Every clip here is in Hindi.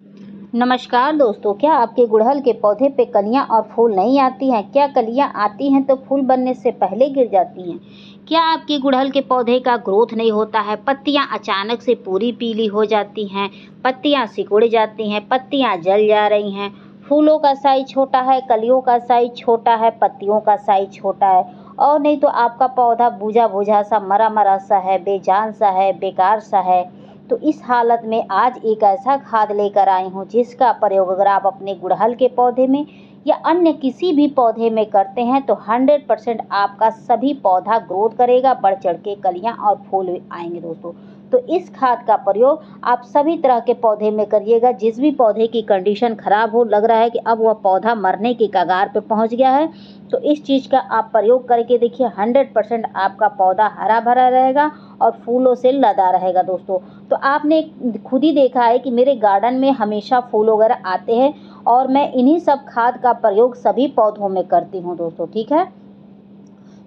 नमस्कार दोस्तों, क्या आपके गुड़हल के पौधे पे कलियां और फूल नहीं आती हैं? क्या कलियां आती हैं तो फूल बनने से पहले गिर जाती हैं? क्या आपके गुड़हल के पौधे का ग्रोथ नहीं होता है? पत्तियां अचानक से पूरी पीली हो जाती हैं, पत्तियां सिकुड़ जाती हैं, पत्तियां जल जा रही हैं, फूलों का साइज छोटा है, कलियों का साइज छोटा है, पत्तियों का साइज छोटा है, और नहीं तो आपका पौधा बुझा बुझा सा, मरा मरा सा है, बेजान सा है, बेकार सा है। तो इस हालत में आज एक ऐसा खाद लेकर आई हूँ जिसका प्रयोग अगर आप अपने गुड़हल के पौधे में या अन्य किसी भी पौधे में करते हैं तो 100% आपका सभी पौधा ग्रोथ करेगा, बढ़ चढ़ के कलियाँ और फूल आएंगे दोस्तों। तो इस खाद का प्रयोग आप सभी तरह के पौधे में करिएगा। जिस भी पौधे की कंडीशन खराब हो, लग रहा है कि अब वह पौधा मरने के कगार पे पहुंच गया है, तो इस चीज़ का आप प्रयोग करके देखिए, 100% आपका पौधा हरा भरा रहेगा और फूलों से लदा रहेगा दोस्तों। तो आपने खुद ही देखा है कि मेरे गार्डन में हमेशा फूल वगैरह आते हैं और मैं इन्हीं सब खाद का प्रयोग सभी पौधों में करती हूँ दोस्तों, ठीक है।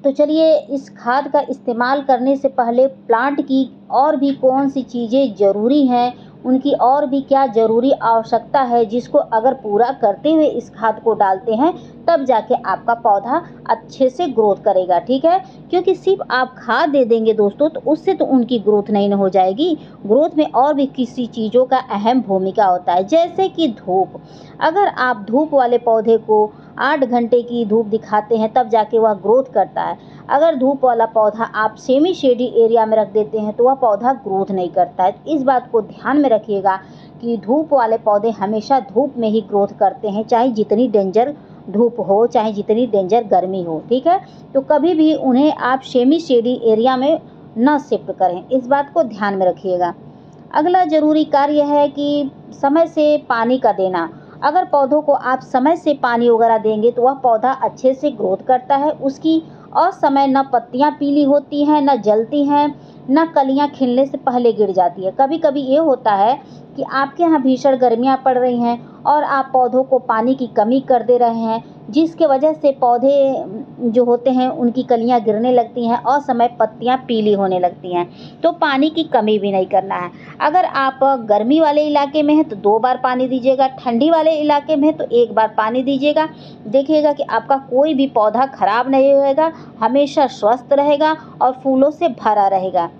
तो चलिए, इस खाद का इस्तेमाल करने से पहले प्लांट की और भी कौन सी चीज़ें ज़रूरी हैं, उनकी और भी क्या ज़रूरी आवश्यकता है, जिसको अगर पूरा करते हुए इस खाद को डालते हैं तब जाके आपका पौधा अच्छे से ग्रोथ करेगा, ठीक है। क्योंकि सिर्फ आप खाद दे देंगे दोस्तों तो उससे तो उनकी ग्रोथ नहीं हो जाएगी। ग्रोथ में और भी किसी चीज़ों का अहम भूमिका होता है, जैसे कि धूप। अगर आप धूप वाले पौधे को 8 घंटे की धूप दिखाते हैं तब जाके वह ग्रोथ करता है। अगर धूप वाला पौधा आप सेमी शेडी एरिया में रख देते हैं तो वह पौधा ग्रोथ नहीं करता है। इस बात को ध्यान में रखिएगा कि धूप वाले पौधे हमेशा धूप में ही ग्रोथ करते हैं, चाहे जितनी डेंजर धूप हो, चाहे जितनी डेंजर गर्मी हो, ठीक है। तो कभी भी उन्हें आप सेमी शेडी एरिया में न शिफ्ट करें, इस बात को ध्यान में रखिएगा। अगला ज़रूरी कार्य है कि समय से पानी का देना। अगर पौधों को आप समय से पानी वगैरह देंगे तो वह पौधा अच्छे से ग्रोथ करता है। उसकी असमय न पत्तियां पीली होती हैं, न जलती हैं, न कलियां खिलने से पहले गिर जाती है। कभी कभी ये होता है कि आपके यहाँ भीषण गर्मियाँ पड़ रही हैं और आप पौधों को पानी की कमी कर दे रहे हैं, जिसके वजह से पौधे जो होते हैं उनकी कलियां गिरने लगती हैं और समय पत्तियां पीली होने लगती हैं। तो पानी की कमी भी नहीं करना है। अगर आप गर्मी वाले इलाके में हैं तो 2 बार पानी दीजिएगा, ठंडी वाले इलाके में तो 1 बार पानी दीजिएगा। देखिएगा कि आपका कोई भी पौधा खराब नहीं होएगा, हमेशा स्वस्थ रहेगा और फूलों से भरा रहेगा।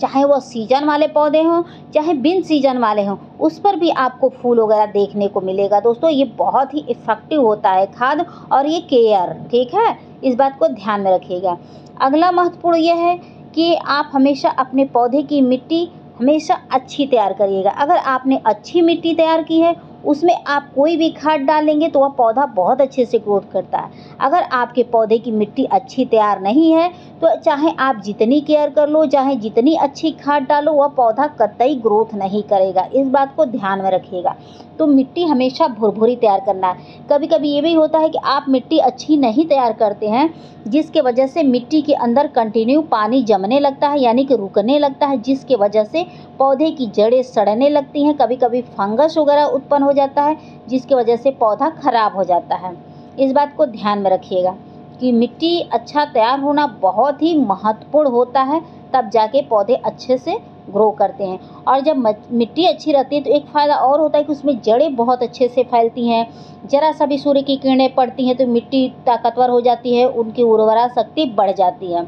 चाहे वो सीजन वाले पौधे हों, चाहे बिन सीजन वाले हों, उस पर भी आपको फूल वगैरह देखने को मिलेगा दोस्तों। ये बहुत ही इफ़ेक्टिव होता है खाद और ये केयर, ठीक है। इस बात को ध्यान में रखिएगा। अगला महत्वपूर्ण ये है कि आप हमेशा अपने पौधे की मिट्टी हमेशा अच्छी तैयार करिएगा। अगर आपने अच्छी मिट्टी तैयार की है, उसमें आप कोई भी खाद डालेंगे तो वह पौधा बहुत अच्छे से ग्रोथ करता है। अगर आपके पौधे की मिट्टी अच्छी तैयार नहीं है तो चाहे आप जितनी केयर कर लो, चाहे जितनी अच्छी खाद डालो, वह पौधा कतई ग्रोथ नहीं करेगा। इस बात को ध्यान में रखिएगा। तो मिट्टी हमेशा भुरभुरी तैयार करना है। कभी कभी ये भी होता है कि आप मिट्टी अच्छी नहीं तैयार करते हैं, जिसके वजह से मिट्टी के अंदर कंटिन्यू पानी जमने लगता है, यानी कि रुकने लगता है, जिसके वजह से पौधे की जड़ें सड़ने लगती हैं। कभी कभी फंगस वगैरह उत्पन्न हो जाता है, जिसकी वजह से पौधा खराब हो जाता है। इस बात को ध्यान में रखिएगा कि मिट्टी अच्छा तैयार होना बहुत ही महत्वपूर्ण होता है, तब जाके पौधे अच्छे से ग्रो करते हैं। और जब मिट्टी अच्छी रहती है तो एक फ़ायदा और होता है कि उसमें जड़ें बहुत अच्छे से फैलती हैं। ज़रा सा भी सूर्य की किरणें पड़ती हैं तो मिट्टी ताकतवर हो जाती है, उनकी उर्वरा शक्ति बढ़ जाती है।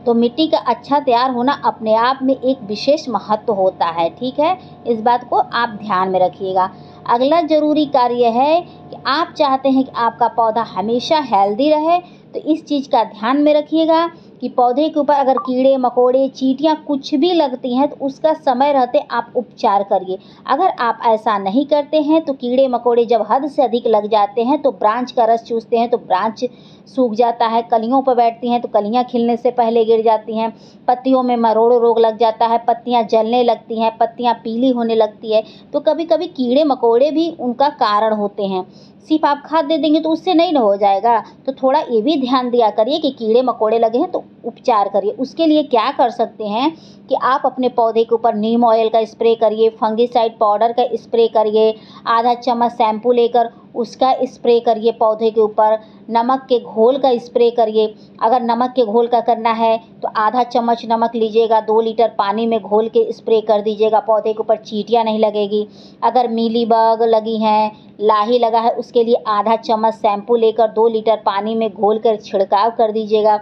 तो मिट्टी का अच्छा तैयार होना अपने आप में एक विशेष महत्व होता है, ठीक है। इस बात को आप ध्यान में रखिएगा। अगला ज़रूरी कार्य है कि आप चाहते हैं कि आपका पौधा हमेशा हेल्दी रहे, तो इस चीज़ का ध्यान में रखिएगा कि पौधे के ऊपर अगर कीड़े मकोड़े चींटियाँ कुछ भी लगती हैं तो उसका समय रहते आप उपचार करिए। अगर आप ऐसा नहीं करते हैं तो कीड़े मकोड़े जब हद से अधिक लग जाते हैं तो ब्रांच का रस चूसते हैं तो ब्रांच सूख जाता है, कलियों पर बैठती हैं तो कलियां खिलने से पहले गिर जाती हैं, पत्तियों में मरोड़ रोग लग जाता है, पत्तियां जलने लगती हैं, पत्तियां पीली होने लगती है। तो कभी कभी कीड़े मकोड़े भी उनका कारण होते हैं। सिर्फ आप खाद दे देंगे तो उससे नहीं ना हो जाएगा, तो थोड़ा ये भी ध्यान दिया करिए कि कीड़े मकोड़े लगे हैं तो उपचार करिए। उसके लिए क्या कर सकते हैं कि आप अपने पौधे के ऊपर नीम ऑयल का स्प्रे करिए, फंगिसाइड पाउडर का स्प्रे करिए, आधा चम्मच शैम्पू लेकर उसका स्प्रे करिए पौधे के ऊपर। नमक के घोल का स्प्रे करिए। अगर नमक के घोल का करना है तो आधा चम्मच नमक लीजिएगा, 2 लीटर पानी में घोल के स्प्रे कर दीजिएगा, पौधे के ऊपर चींटियाँ नहीं लगेगी। अगर मीलीबग लगी हैं, लाही लगा है, उसके लिए आधा चम्मच शैम्पू लेकर 2 लीटर पानी में घोल कर छिड़काव कर दीजिएगा।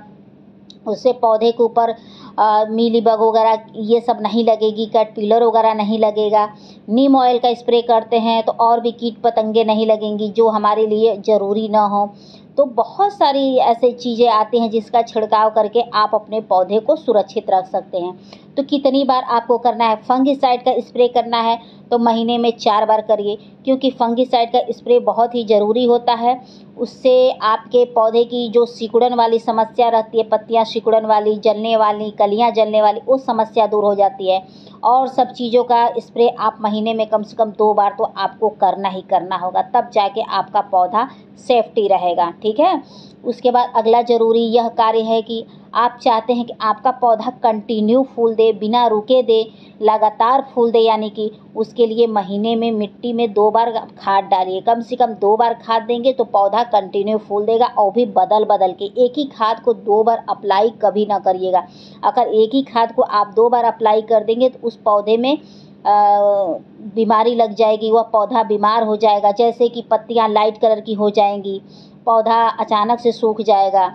उससे पौधे के ऊपर मीलीबग वगैरह ये सब नहीं लगेगी, कैटरपिलर वगैरह नहीं लगेगा। नीम ऑयल का स्प्रे करते हैं तो और भी कीट पतंगे नहीं लगेंगी जो हमारे लिए ज़रूरी ना हो। तो बहुत सारी ऐसी चीज़ें आती हैं जिसका छिड़काव करके आप अपने पौधे को सुरक्षित रख सकते हैं। तो कितनी बार आपको करना है? फंगिसाइड का स्प्रे करना है तो महीने में 4 बार करिए, क्योंकि फंगिसाइड का स्प्रे बहुत ही ज़रूरी होता है। उससे आपके पौधे की जो सिकुड़न वाली समस्या रहती है, पत्तियां सिकुड़न वाली, जलने वाली, कलियां जलने वाली, वो समस्या दूर हो जाती है। और सब चीज़ों का स्प्रे आप महीने में कम से कम 2 बार तो आपको करना ही करना होगा, तब जाके आपका पौधा सेफ्टी रहेगा। ठीक है। उसके बाद अगला ज़रूरी यह कार्य है कि आप चाहते हैं कि आपका पौधा कंटिन्यू फूल दे, बिना रुके दे, लगातार फूल दे, यानी कि उसके लिए महीने में मिट्टी में 2 बार खाद डालिए। कम से कम 2 बार खाद देंगे तो पौधा कंटिन्यू फूल देगा, और भी बदल बदल के। एक ही खाद को 2 बार अप्लाई कभी ना करिएगा। अगर एक ही खाद को आप 2 बार अप्लाई कर देंगे तो उस पौधे में बीमारी लग जाएगी, वह पौधा बीमार हो जाएगा। जैसे कि पत्तियां लाइट कलर की हो जाएंगी, पौधा अचानक से सूख जाएगा।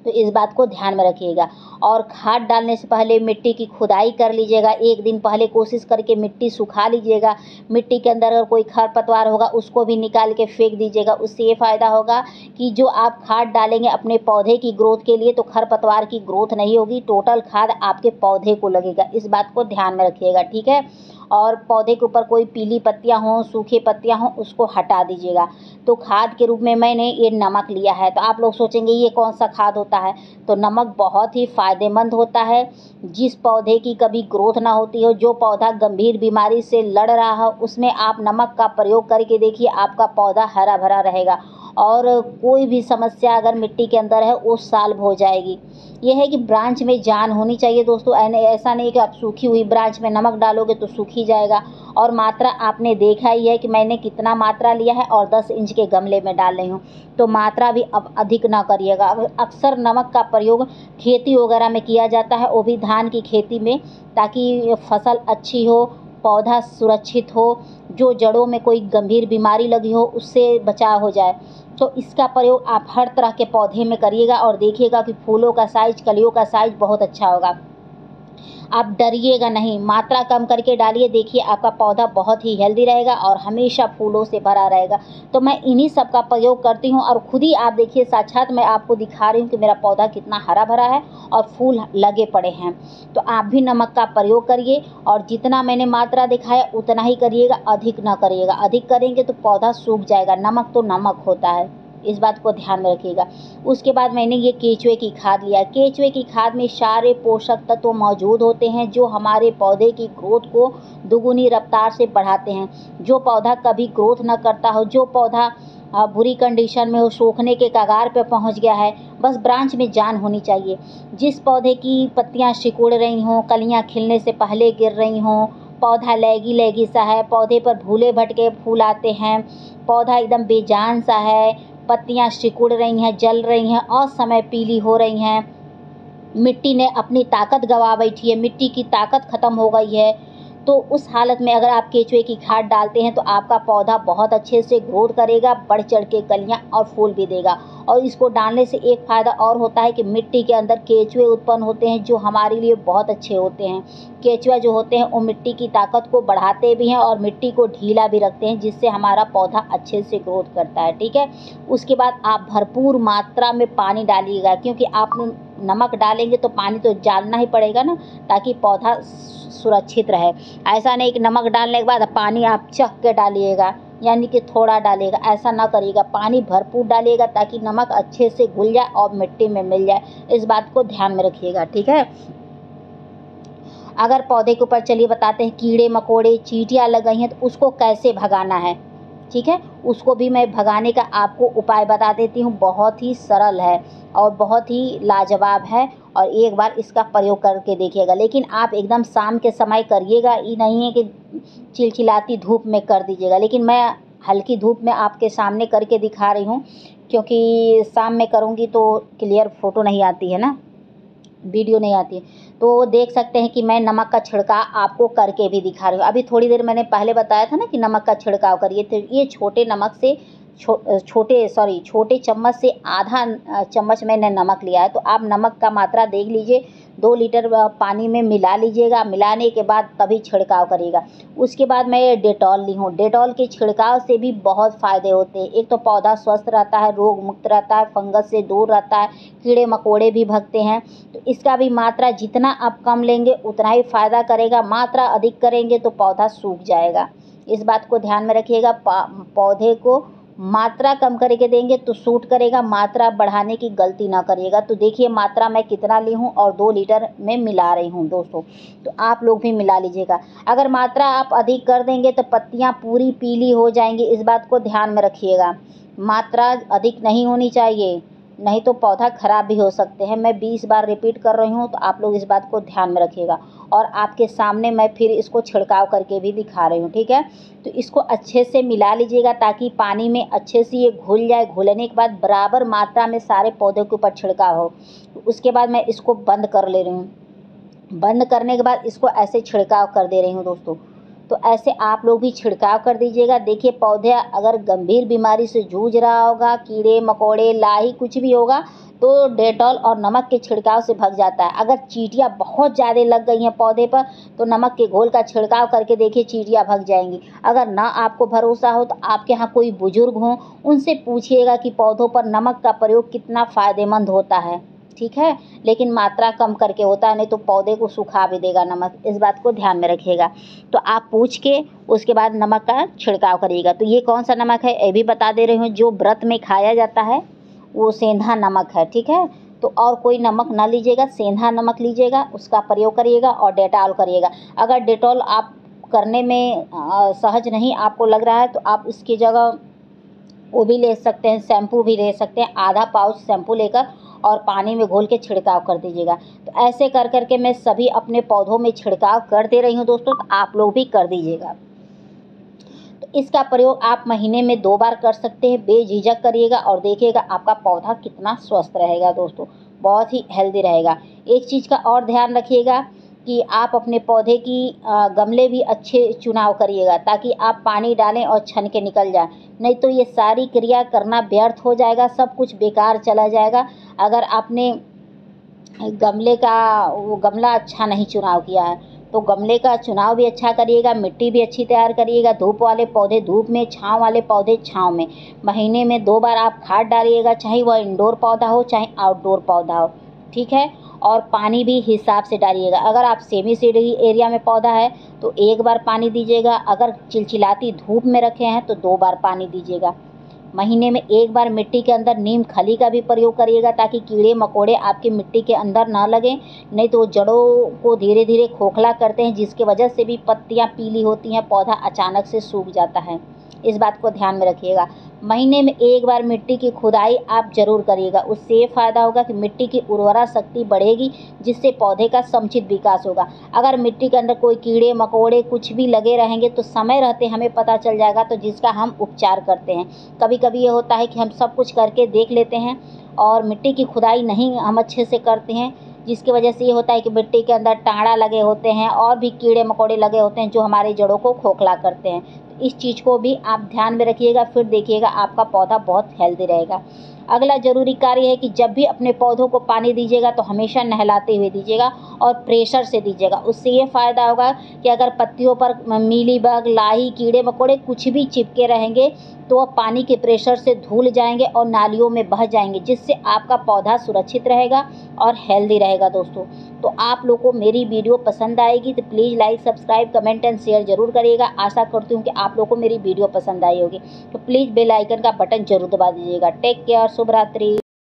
तो इस बात को ध्यान में रखिएगा। और खाद डालने से पहले मिट्टी की खुदाई कर लीजिएगा। 1 दिन पहले कोशिश करके मिट्टी सुखा लीजिएगा। मिट्टी के अंदर अगर कोई खरपतवार होगा उसको भी निकाल के फेंक दीजिएगा। उससे ये फ़ायदा होगा कि जो आप खाद डालेंगे अपने पौधे की ग्रोथ के लिए, तो खरपतवार की ग्रोथ नहीं होगी, टोटल खाद आपके पौधे को लगेगा। इस बात को ध्यान में रखिएगा। ठीक है। और पौधे के ऊपर कोई पीली पत्तियां हों, सूखी पत्तियां हों, उसको हटा दीजिएगा। तो खाद के रूप में मैंने ये नमक लिया है। तो आप लोग सोचेंगे ये कौन सा खाद होता है? तो नमक बहुत ही फ़ायदेमंद होता है। जिस पौधे की कभी ग्रोथ ना होती हो, जो पौधा गंभीर बीमारी से लड़ रहा हो, उसमें आप नमक का प्रयोग करके देखिए, आपका पौधा हरा भरा रहेगा। और कोई भी समस्या अगर मिट्टी के अंदर है वो सॉल्व हो जाएगी। यह है कि ब्रांच में जान होनी चाहिए दोस्तों। ऐसा नहीं कि आप सूखी हुई ब्रांच में नमक डालोगे तो सूख ही जाएगा। और मात्रा आपने देखा ही है कि मैंने कितना मात्रा लिया है, और 10 इंच के गमले में डाल रही हूँ। तो मात्रा भी अब अधिक ना करिएगा। अक्सर नमक का प्रयोग खेती वगैरह में किया जाता है, वो भी धान की खेती में, ताकि फसल अच्छी हो, पौधा सुरक्षित हो, जो जड़ों में कोई गंभीर बीमारी लगी हो उससे बचाव हो जाए। तो इसका प्रयोग आप हर तरह के पौधे में करिएगा और देखिएगा कि फूलों का साइज, कलियों का साइज बहुत अच्छा होगा। आप डरिएगा नहीं, मात्रा कम करके डालिए, देखिए आपका पौधा बहुत ही हेल्दी रहेगा और हमेशा फूलों से भरा रहेगा। तो मैं इन्हीं सब का प्रयोग करती हूँ, और खुद ही आप देखिए, साक्षात मैं आपको दिखा रही हूँ कि मेरा पौधा कितना हरा भरा है और फूल लगे पड़े हैं। तो आप भी नमक का प्रयोग करिए, और जितना मैंने मात्रा दिखाया उतना ही करिएगा, अधिक ना करिएगा। अधिक करेंगे तो पौधा सूख जाएगा। नमक तो नमक होता है, इस बात को ध्यान में रखिएगा। उसके बाद मैंने ये केचुए की खाद लिया। केचुए की खाद में सारे पोषक तत्व मौजूद होते हैं जो हमारे पौधे की ग्रोथ को दुगुनी रफ्तार से बढ़ाते हैं। जो पौधा कभी ग्रोथ न करता हो, जो पौधा बुरी कंडीशन में हो, सूखने के कगार पे पहुंच गया है, बस ब्रांच में जान होनी चाहिए। जिस पौधे की पत्तियां सिकुड़ रही हों, कलियां खिलने से पहले गिर रही हों, पौधा लैगी लैगी सा है, पौधे पर भूले भटके फूल आते हैं, पौधा एकदम बेजान सा है, पत्तियां सिकुड़ रही हैं, जल रही हैं, असमय पीली हो रही हैं, मिट्टी ने अपनी ताकत गंवा बैठी है, मिट्टी की ताकत ख़त्म हो गई है, तो उस हालत में अगर आप केचुए की खाद डालते हैं तो आपका पौधा बहुत अच्छे से ग्रोथ करेगा, बढ़ चढ़ के कलियाँ और फूल भी देगा। और इसको डालने से एक फ़ायदा और होता है कि मिट्टी के अंदर केचुए उत्पन्न होते हैं जो हमारे लिए बहुत अच्छे होते हैं। केचुआ जो होते हैं वो मिट्टी की ताकत को बढ़ाते भी हैं और मिट्टी को ढीला भी रखते हैं, जिससे हमारा पौधा अच्छे से ग्रोथ करता है। ठीक है। उसके बाद आप भरपूर मात्रा में पानी डालिएगा, क्योंकि आप नमक डालेंगे तो पानी तो डालना ही पड़ेगा ना, ताकि पौधा सुरक्षित रहे। ऐसा नहीं कि नमक डालने के बाद पानी आप चख के डालिएगा, यानी कि थोड़ा डालिएगा, ऐसा ना करिएगा। पानी भरपूर डालिएगा ताकि नमक अच्छे से घुल जाए और मिट्टी में मिल जाए। इस बात को ध्यान में रखिएगा। ठीक है। अगर पौधे के ऊपर चलिए बताते हैं कीड़े मकोड़े, चींटियाँ लग गई हैं तो उसको कैसे भगाना है। ठीक है। उसको भी मैं भगाने का आपको उपाय बता देती हूँ। बहुत ही सरल है और बहुत ही लाजवाब है, और एक बार इसका प्रयोग करके देखिएगा। लेकिन आप एकदम शाम के समय करिएगा, ये नहीं है कि चिलचिलाती धूप में कर दीजिएगा। लेकिन मैं हल्की धूप में आपके सामने करके दिखा रही हूँ, क्योंकि शाम में करूँगी तो क्लियर फ़ोटो नहीं आती है ना, वीडियो नहीं आती है। तो देख सकते हैं कि मैं नमक का छिड़काव आपको करके भी दिखा रही हूँ। अभी थोड़ी देर मैंने पहले बताया था ना कि नमक का छिड़काव करिए, तो ये छोटे नमक से छोटे चम्मच से आधा चम्मच मैंने नमक लिया है। तो आप नमक का मात्रा देख लीजिए, 2 लीटर पानी में मिला लीजिएगा। मिलाने के बाद तभी छिड़काव करिएगा। उसके बाद मैं ये डेटॉल ली हूँ। डेटॉल के छिड़काव से भी बहुत फ़ायदे होते हैं। एक तो पौधा स्वस्थ रहता है, रोग मुक्त रहता है, फंगस से दूर रहता है, कीड़े मकोड़े भी भगते हैं। तो इसका भी मात्रा जितना आप कम लेंगे उतना ही फ़ायदा करेगा। मात्रा अधिक करेंगे तो पौधा सूख जाएगा। इस बात को ध्यान में रखिएगा। पौधे को मात्रा कम करके देंगे तो सूट करेगा, मात्रा बढ़ाने की गलती ना करिएगा। तो देखिए मात्रा मैं कितना ली हूँ और 2 लीटर में मिला रही हूँ दोस्तों। तो आप लोग भी मिला लीजिएगा। अगर मात्रा आप अधिक कर देंगे तो पत्तियाँ पूरी पीली हो जाएंगी, इस बात को ध्यान में रखिएगा। मात्रा अधिक नहीं होनी चाहिए, नहीं तो पौधा ख़राब भी हो सकते हैं। मैं 20 बार रिपीट कर रही हूँ, तो आप लोग इस बात को ध्यान में रखिएगा। और आपके सामने मैं फिर इसको छिड़काव करके भी दिखा रही हूँ, ठीक है। तो इसको अच्छे से मिला लीजिएगा ताकि पानी में अच्छे से ये घुल जाए। घुलने के बाद बराबर मात्रा में सारे पौधों के ऊपर छिड़काव हो। उसके बाद मैं इसको बंद कर ले रही हूँ। बंद करने के बाद इसको ऐसे छिड़काव कर दे रही हूँ दोस्तों। तो ऐसे आप लोग भी छिड़काव कर दीजिएगा। देखिए पौधे अगर गंभीर बीमारी से जूझ रहा होगा, कीड़े मकोड़े लाही कुछ भी होगा, तो डेटॉल और नमक के छिड़काव से भग जाता है। अगर चींटियाँ बहुत ज़्यादा लग गई हैं पौधे पर, तो नमक के घोल का छिड़काव करके देखिए, चींटियाँ भग जाएंगी। अगर ना आपको भरोसा हो तो आपके यहाँ कोई बुजुर्ग हों, उनसे पूछिएगा कि पौधों पर नमक का प्रयोग कितना फ़ायदेमंद होता है, ठीक है। लेकिन मात्रा कम करके होता है, नहीं तो पौधे को सुखा भी देगा नमक। इस बात को ध्यान में रखिएगा। तो आप पूछ के उसके बाद नमक का छिड़काव करिएगा। तो ये कौन सा नमक है ये भी बता दे रही हूँ। जो व्रत में खाया जाता है वो सेंधा नमक है, ठीक है। तो और कोई नमक ना लीजिएगा, सेंधा नमक लीजिएगा, उसका प्रयोग करिएगा और डेटॉल करिएगा। अगर डेटॉल आप करने में सहज नहीं आपको लग रहा है तो आप इसकी जगह वो भी ले सकते हैं, शैम्पू भी ले सकते हैं। आधा पाउच शैम्पू लेकर और पानी में घोल के छिड़काव कर दीजिएगा। तो ऐसे कर करके मैं सभी अपने पौधों में छिड़काव कर दे रही हूँ दोस्तों। तो आप लोग भी कर दीजिएगा। तो इसका प्रयोग आप महीने में 2 बार कर सकते हैं। बेझिझक करिएगा और देखिएगा आपका पौधा कितना स्वस्थ रहेगा दोस्तों, बहुत ही हेल्दी रहेगा। एक चीज़ का और ध्यान रखिएगा कि आप अपने पौधे की गमले भी अच्छे चुनाव करिएगा, ताकि आप पानी डालें और छन के निकल जाए। नहीं तो ये सारी क्रिया करना व्यर्थ हो जाएगा, सब कुछ बेकार चला जाएगा। अगर आपने गमले का वो गमला अच्छा नहीं चुनाव किया है, तो गमले का चुनाव भी अच्छा करिएगा। मिट्टी भी अच्छी तैयार करिएगा। धूप वाले पौधे धूप में, छांव वाले पौधे छांव में। महीने में 2 बार आप खाद डालिएगा, चाहे वह इंडोर पौधा हो चाहे आउटडोर पौधा हो, ठीक है। और पानी भी हिसाब से डालिएगा। अगर आप सेमी सीडी एरिया में पौधा है तो 1 बार पानी दीजिएगा। अगर चिलचिलाती धूप में रखे हैं तो 2 बार पानी दीजिएगा। महीने में 1 बार मिट्टी के अंदर नीम खली का भी प्रयोग करिएगा, ताकि कीड़े मकोड़े आपकी मिट्टी के अंदर ना लगें। नहीं तो जड़ों को धीरे धीरे खोखला करते हैं, जिसके वजह से भी पत्तियां पीली होती हैं, पौधा अचानक से सूख जाता है। इस बात को ध्यान में रखिएगा। महीने में 1 बार मिट्टी की खुदाई आप ज़रूर करिएगा। उससे ये फ़ायदा होगा कि मिट्टी की उर्वरा शक्ति बढ़ेगी, जिससे पौधे का समुचित विकास होगा। अगर मिट्टी के अंदर कोई कीड़े मकोड़े कुछ भी लगे रहेंगे तो समय रहते हमें पता चल जाएगा, तो जिसका हम उपचार करते हैं। कभी कभी ये होता है कि हम सब कुछ करके देख लेते हैं और मिट्टी की खुदाई नहीं हम अच्छे से करते हैं, जिसकी वजह से ये होता है कि मिट्टी के अंदर टाँड़ा लगे होते हैं और भी कीड़े मकोड़े लगे होते हैं, जो हमारी जड़ों को खोखला करते हैं। तो इस चीज़ को भी आप ध्यान में रखिएगा, फिर देखिएगा आपका पौधा बहुत हेल्दी रहेगा। अगला ज़रूरी कार्य है कि जब भी अपने पौधों को पानी दीजिएगा तो हमेशा नहलाते हुए दीजिएगा और प्रेशर से दीजिएगा। उससे ये फ़ायदा होगा कि अगर पत्तियों पर मीलीबग, लाही, कीड़े मकोड़े कुछ भी चिपके रहेंगे तो वह पानी के प्रेशर से धुल जाएंगे और नालियों में बह जाएंगे, जिससे आपका पौधा सुरक्षित रहेगा और हेल्दी रहेगा दोस्तों। तो आप लोग को मेरी वीडियो पसंद आएगी तो please like, subscribe, comment and share ज़रूर करिएगा। आशा करती हूँ कि आप लोग को मेरी वीडियो पसंद आई होगी। तो प्लीज़ बेल आइकन का बटन जरूर दबा दीजिएगा। टेक केयर, शुभ रात्रि।